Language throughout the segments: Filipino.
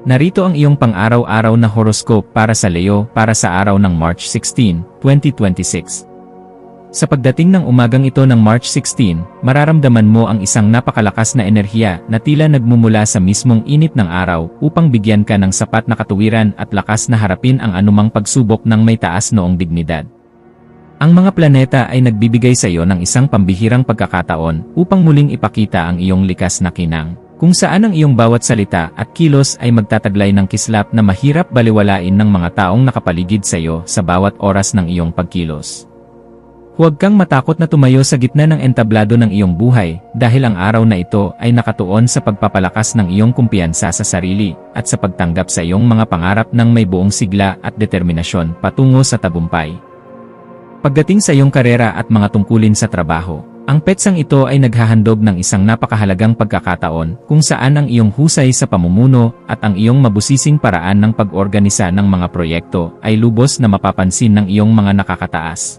Narito ang iyong pang-araw-araw na horoscope para sa Leo para sa araw ng March 16, 2026. Sa pagdating ng umagang ito ng March 16, mararamdaman mo ang isang napakalakas na enerhiya na tila nagmumula sa mismong init ng araw upang bigyan ka ng sapat na katuwiran at lakas na harapin ang anumang pagsubok ng may taas noong dignidad. Ang mga planeta ay nagbibigay sa iyo ng isang pambihirang pagkakataon upang muling ipakita ang iyong likas na kinang, kung saan ang iyong bawat salita at kilos ay magtataglay ng kislap na mahirap baliwalain ng mga taong nakapaligid sa iyo sa bawat oras ng iyong pagkilos. Huwag kang matakot na tumayo sa gitna ng entablado ng iyong buhay dahil ang araw na ito ay nakatuon sa pagpapalakas ng iyong kumpiyansa sa sarili at sa pagtanggap sa iyong mga pangarap ng may buong sigla at determinasyon patungo sa tagumpay. Pagdating sa iyong karera at mga tungkulin sa trabaho, ang petsang ito ay naghahandog ng isang napakahalagang pagkakataon kung saan ang iyong husay sa pamumuno at ang iyong mabusising paraan ng pag-organisa ng mga proyekto ay lubos na mapapansin ng iyong mga nakakataas.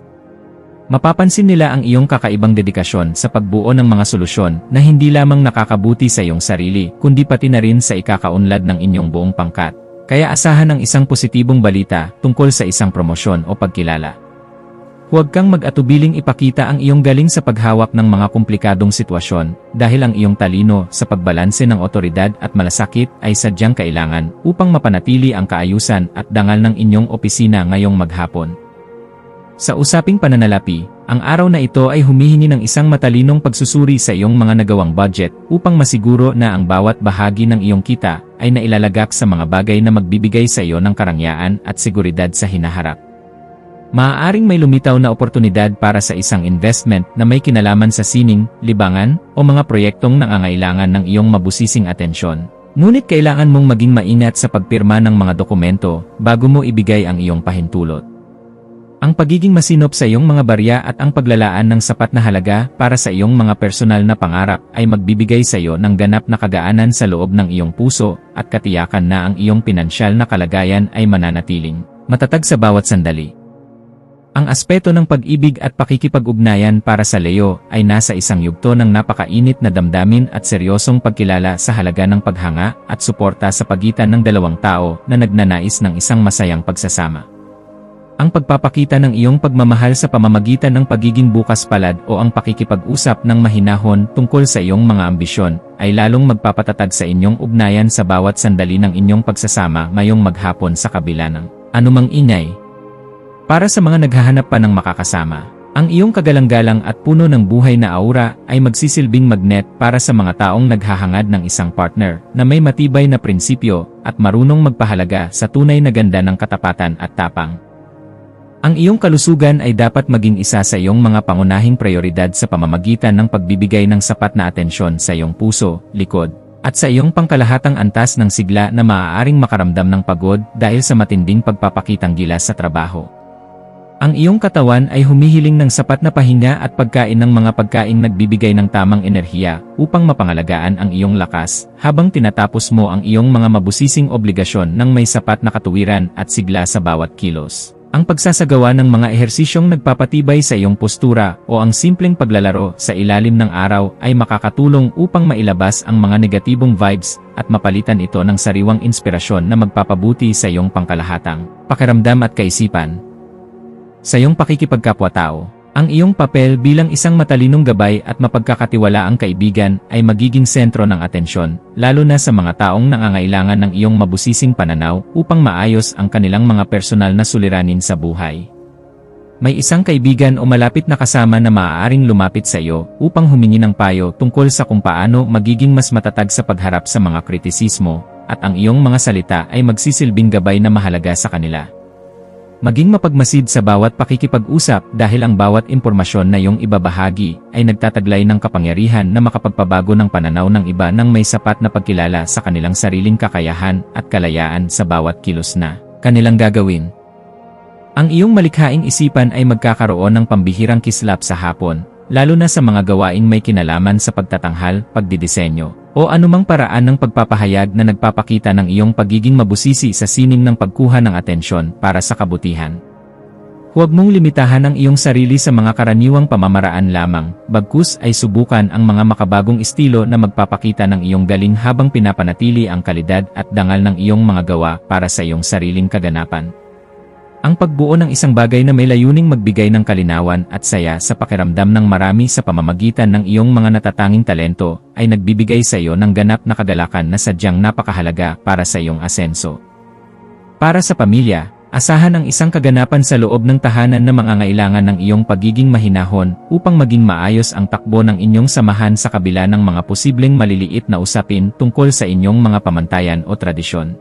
Mapapansin nila ang iyong kakaibang dedikasyon sa pagbuo ng mga solusyon na hindi lamang nakakabuti sa iyong sarili kundi pati na rin sa ikakaunlad ng inyong buong pangkat. Kaya asahan ang isang positibong balita tungkol sa isang promosyon o pagkilala. Huwag kang mag-atubiling ipakita ang iyong galing sa paghawak ng mga komplikadong sitwasyon dahil ang iyong talino sa pagbalanse ng otoridad at malasakit ay sadyang kailangan upang mapanatili ang kaayusan at dangal ng inyong opisina ngayong maghapon. Sa usaping pananalapi, ang araw na ito ay humihingi ng isang matalinong pagsusuri sa iyong mga nagawang budget upang masiguro na ang bawat bahagi ng iyong kita ay nailalagak sa mga bagay na magbibigay sa iyo ng karangyaan at seguridad sa hinaharap. Maaaring may lumitaw na oportunidad para sa isang investment na may kinalaman sa sining, libangan, o mga proyektong nangangailangan ng iyong mabusising atensyon. Ngunit kailangan mong maging maingat sa pagpirma ng mga dokumento bago mo ibigay ang iyong pahintulot. Ang pagiging masinop sa iyong mga barya at ang paglalaan ng sapat na halaga para sa iyong mga personal na pangarap ay magbibigay sa iyo ng ganap na kagaanan sa loob ng iyong puso at katiyakan na ang iyong pinansyal na kalagayan ay mananatiling matatag sa bawat sandali. Ang aspeto ng pag-ibig at pakikipag-ugnayan para sa Leo ay nasa isang yugto ng napakainit na damdamin at seryosong pagkilala sa halaga ng paghanga at suporta sa pagitan ng dalawang tao na nagnanais ng isang masayang pagsasama. Ang pagpapakita ng iyong pagmamahal sa pamamagitan ng pagiging bukas palad o ang pakikipag-usap ng mahinahon tungkol sa iyong mga ambisyon ay lalong magpapatatag sa inyong ugnayan sa bawat sandali ng inyong pagsasama ngayong maghapon sa kabila ng anumang ingay. Para sa mga naghahanap pa ng makakasama, ang iyong kagalang-galang at puno ng buhay na aura ay magsisilbing magnet para sa mga taong naghahangad ng isang partner na may matibay na prinsipyo at marunong magpahalaga sa tunay na ganda ng katapatan at tapang. Ang iyong kalusugan ay dapat maging isa sa iyong mga pangunahing prioridad sa pamamagitan ng pagbibigay ng sapat na atensyon sa iyong puso, likod, at sa iyong pangkalahatang antas ng sigla na maaaring makaramdam ng pagod dahil sa matinding pagpapakitang gilas sa trabaho. Ang iyong katawan ay humihiling ng sapat na pahinga at pagkain ng mga pagkaing nagbibigay ng tamang enerhiya upang mapangalagaan ang iyong lakas habang tinatapos mo ang iyong mga mabusising obligasyon ng may sapat na katuwiran at sigla sa bawat kilos. Ang pagsasagawa ng mga ehersisyong nagpapatibay sa iyong postura o ang simpleng paglalaro sa ilalim ng araw ay makakatulong upang mailabas ang mga negatibong vibes at mapalitan ito ng sariwang inspirasyon na magpapabuti sa iyong pangkalahatang pakiramdam at kaisipan. Sa iyong pakikipagkapwa-tao, ang iyong papel bilang isang matalinong gabay at mapagkakatiwalaang kaibigan ay magiging sentro ng atensyon, lalo na sa mga taong nangangailangan ng iyong mabusising pananaw upang maayos ang kanilang mga personal na suliranin sa buhay. May isang kaibigan o malapit na kasama na maaaring lumapit sa iyo upang humingi ng payo tungkol sa kung paano magiging mas matatag sa pagharap sa mga kritisismo, at ang iyong mga salita ay magsisilbing gabay na mahalaga sa kanila. Maging mapagmasid sa bawat pakikipag-usap dahil ang bawat impormasyon na iyong ibabahagi ay nagtataglay ng kapangyarihan na makapagpabago ng pananaw ng iba nang may sapat na pagkilala sa kanilang sariling kakayahan at kalayaan sa bawat kilos na kanilang gagawin. Ang iyong malikhaing isipan ay magkakaroon ng pambihirang kislap sa hapon, lalo na sa mga gawaing may kinalaman sa pagtatanghal, pagdidisenyo, o anumang paraan ng pagpapahayag na nagpapakita ng iyong pagiging mabusisi sa sining ng pagkuha ng atensyon para sa kabutihan. Huwag mong limitahan ang iyong sarili sa mga karaniwang pamamaraan lamang, bagkus ay subukan ang mga makabagong estilo na magpapakita ng iyong galing habang pinapanatili ang kalidad at dangal ng iyong mga gawa para sa iyong sariling kaganapan. Ang pagbuo ng isang bagay na may layuning magbigay ng kalinawan at saya sa pakiramdam ng marami sa pamamagitan ng iyong mga natatanging talento ay nagbibigay sa iyo ng ganap na kagalakan na sadyang napakahalaga para sa iyong asenso. Para sa pamilya, asahan ang isang kaganapan sa loob ng tahanan na mangangailangan ng iyong pagiging mahinahon upang maging maayos ang takbo ng inyong samahan sa kabila ng mga posibleng maliliit na usapin tungkol sa inyong mga pamantayan o tradisyon.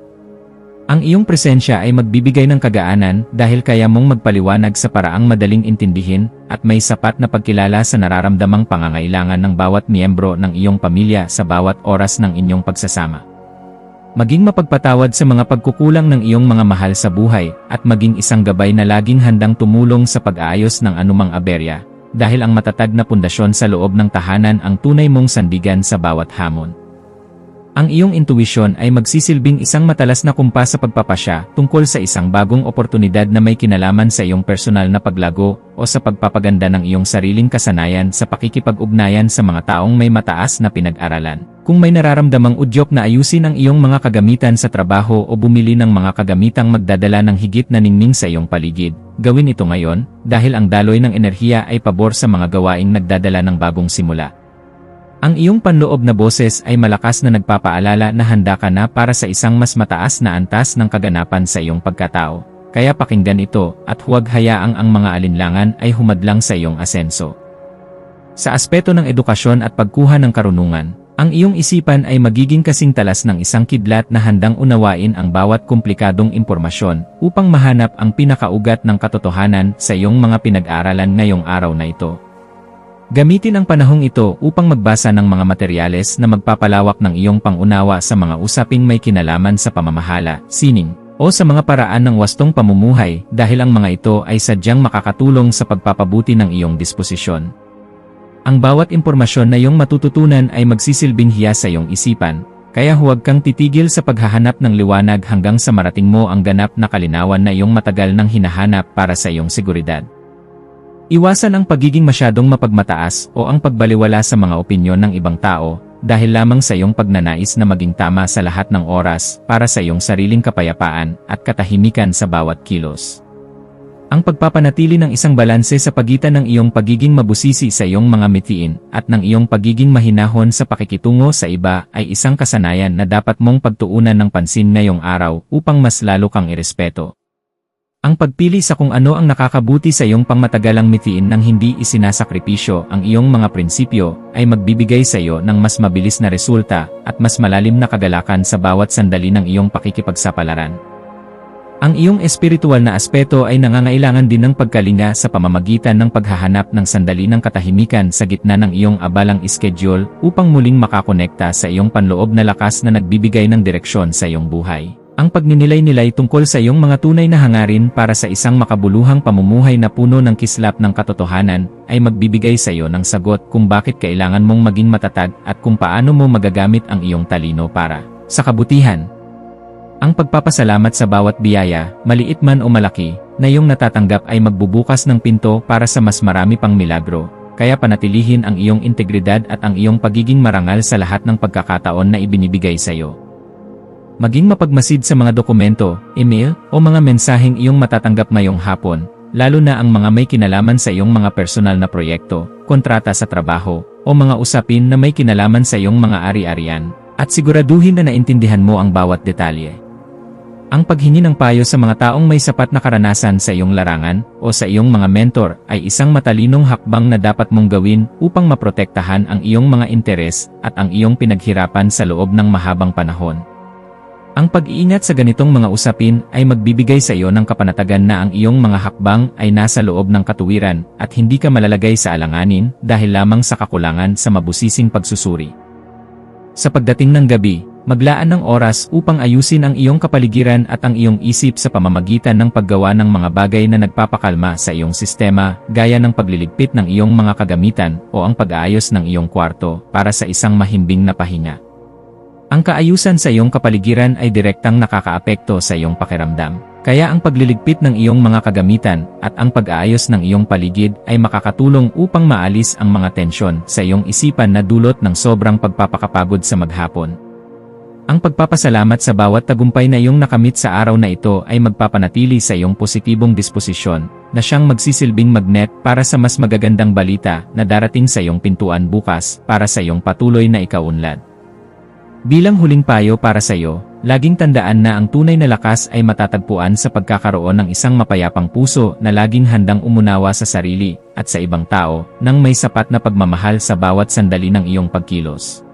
Ang iyong presensya ay magbibigay ng kagaanan dahil kaya mong magpaliwanag sa paraang madaling intindihin at may sapat na pagkilala sa nararamdamang pangangailangan ng bawat miyembro ng iyong pamilya sa bawat oras ng inyong pagsasama. Maging mapagpatawad sa mga pagkukulang ng iyong mga mahal sa buhay at maging isang gabay na laging handang tumulong sa pag-aayos ng anumang aberya, dahil ang matatag na pundasyon sa loob ng tahanan ang tunay mong sandigan sa bawat hamon. Ang iyong intuwisyon ay magsisilbing isang matalas na kumpas sa pagpapasya tungkol sa isang bagong oportunidad na may kinalaman sa iyong personal na paglago o sa pagpapaganda ng iyong sariling kasanayan sa pakikipag-ugnayan sa mga taong may mataas na pinag-aralan. Kung may nararamdamang udyok na ayusin ang iyong mga kagamitan sa trabaho o bumili ng mga kagamitang magdadala ng higit na ningning sa iyong paligid, gawin ito ngayon dahil ang daloy ng enerhiya ay pabor sa mga gawaing nagdadala ng bagong simula. Ang iyong panloob na boses ay malakas na nagpapaalala na handa ka na para sa isang mas mataas na antas ng kaganapan sa iyong pagkatao. Kaya pakinggan ito at huwag hayaang ang mga alinlangan ay humadlang sa iyong asenso. Sa aspeto ng edukasyon at pagkuha ng karunungan, ang iyong isipan ay magiging kasing talas ng isang kidlat na handang unawain ang bawat komplikadong impormasyon upang mahanap ang pinakaugat ng katotohanan sa iyong mga pinag-aralan ngayong araw na ito. Gamitin ang panahong ito upang magbasa ng mga materyales na magpapalawak ng iyong pangunawa sa mga usaping may kinalaman sa pamamahala, sining, o sa mga paraan ng wastong pamumuhay dahil ang mga ito ay sadyang makakatulong sa pagpapabuti ng iyong disposisyon. Ang bawat impormasyon na iyong matututunan ay magsisilbing hiyas sa iyong isipan, kaya huwag kang titigil sa paghahanap ng liwanag hanggang sa marating mo ang ganap na kalinawan na iyong matagal nang hinahanap para sa iyong seguridad. Iwasan ang pagiging masyadong mapagmataas o ang pagbaliwala sa mga opinyon ng ibang tao dahil lamang sa iyong pagnanais na maging tama sa lahat ng oras para sa iyong sariling kapayapaan at katahimikan sa bawat kilos. Ang pagpapanatili ng isang balanse sa pagitan ng iyong pagiging mabusisi sa iyong mga mitiin at ng iyong pagiging mahinahon sa pakikitungo sa iba ay isang kasanayan na dapat mong pagtuunan ng pansin ngayong araw upang mas lalo kang irespeto. Ang pagpili sa kung ano ang nakakabuti sa iyong pangmatagalang mitiin nang hindi isinasakripisyo ang iyong mga prinsipyo ay magbibigay sa iyo ng mas mabilis na resulta at mas malalim na kagalakan sa bawat sandali ng iyong pakikipagsapalaran. Ang iyong espiritual na aspeto ay nangangailangan din ng pagkalinga sa pamamagitan ng paghahanap ng sandali ng katahimikan sa gitna ng iyong abalang iskediul upang muling makakonekta sa iyong panloob na lakas na nagbibigay ng direksyon sa iyong buhay. Ang pagninilay-nilay tungkol sa iyong mga tunay na hangarin para sa isang makabuluhang pamumuhay na puno ng kislap ng katotohanan ay magbibigay sa iyo ng sagot kung bakit kailangan mong maging matatag at kung paano mo magagamit ang iyong talino para sa kabutihan. Ang pagpapasalamat sa bawat biyaya, maliit man o malaki, na iyong natatanggap ay magbubukas ng pinto para sa mas marami pang milagro, kaya panatilihin ang iyong integridad at ang iyong pagiging marangal sa lahat ng pagkakataon na ibinibigay sa iyo. Maging mapagmasid sa mga dokumento, email, o mga mensaheng iyong matatanggap ngayong hapon, lalo na ang mga may kinalaman sa iyong mga personal na proyekto, kontrata sa trabaho, o mga usapin na may kinalaman sa iyong mga ari-arian, at siguraduhin na naintindihan mo ang bawat detalye. Ang paghingi ng payo sa mga taong may sapat na karanasan sa iyong larangan o sa iyong mga mentor ay isang matalinong hakbang na dapat mong gawin upang maprotektahan ang iyong mga interes at ang iyong pinaghirapan sa loob ng mahabang panahon. Ang pag-iingat sa ganitong mga usapin ay magbibigay sa iyo ng kapanatagan na ang iyong mga hakbang ay nasa loob ng katuwiran at hindi ka malalagay sa alanganin dahil lamang sa kakulangan sa mabusising pagsusuri. Sa pagdating ng gabi, maglaan ng oras upang ayusin ang iyong kapaligiran at ang iyong isip sa pamamagitan ng paggawa ng mga bagay na nagpapakalma sa iyong sistema gaya ng pagliligpit ng iyong mga kagamitan o ang pag-aayos ng iyong kwarto para sa isang mahimbing na pahinga. Ang kaayusan sa iyong kapaligiran ay direktang nakakaapekto sa iyong pakiramdam. Kaya ang pagliligpit ng iyong mga kagamitan at ang pag-aayos ng iyong paligid ay makakatulong upang maalis ang mga tensyon sa iyong isipan na dulot ng sobrang pagpapakapagod sa maghapon. Ang pagpapasalamat sa bawat tagumpay na iyong nakamit sa araw na ito ay magpapanatili sa iyong positibong disposisyon na siyang magsisilbing magnet para sa mas magagandang balita na darating sa iyong pintuan bukas para sa iyong patuloy na ikaunlad. Bilang huling payo para sa iyo, laging tandaan na ang tunay na lakas ay matatagpuan sa pagkakaroon ng isang mapayapang puso na laging handang umunawa sa sarili at sa ibang tao nang may sapat na pagmamahal sa bawat sandali ng iyong pagkilos.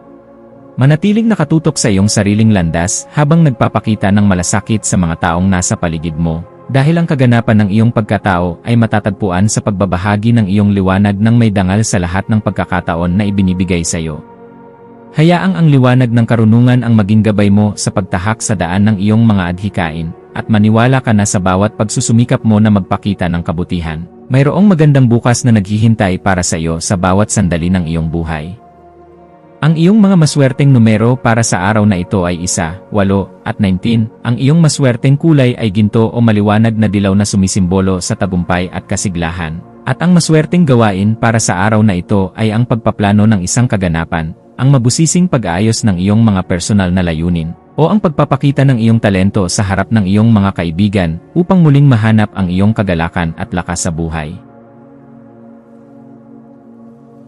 Manatiling nakatutok sa iyong sariling landas habang nagpapakita ng malasakit sa mga taong nasa paligid mo, dahil ang kaganapan ng iyong pagkatao ay matatagpuan sa pagbabahagi ng iyong liwanag ng may dangal sa lahat ng pagkakataon na ibinibigay sa iyo. Hayaang ang liwanag ng karunungan ang maging gabay mo sa pagtahak sa daan ng iyong mga adhikain, at maniwala ka na sa bawat pagsusumikap mo na magpakita ng kabutihan, mayroong magandang bukas na naghihintay para sa iyo sa bawat sandali ng iyong buhay. Ang iyong mga maswerteng numero para sa araw na ito ay 1, 8, at 19. Ang iyong maswerteng kulay ay ginto o maliwanag na dilaw na sumisimbolo sa tagumpay at kasiglahan. At ang maswerteng gawain para sa araw na ito ay ang pagpaplano ng isang kaganapan, ang mabusising pag-aayos ng iyong mga personal na layunin, o ang pagpapakita ng iyong talento sa harap ng iyong mga kaibigan upang muling mahanap ang iyong kagalakan at lakas sa buhay.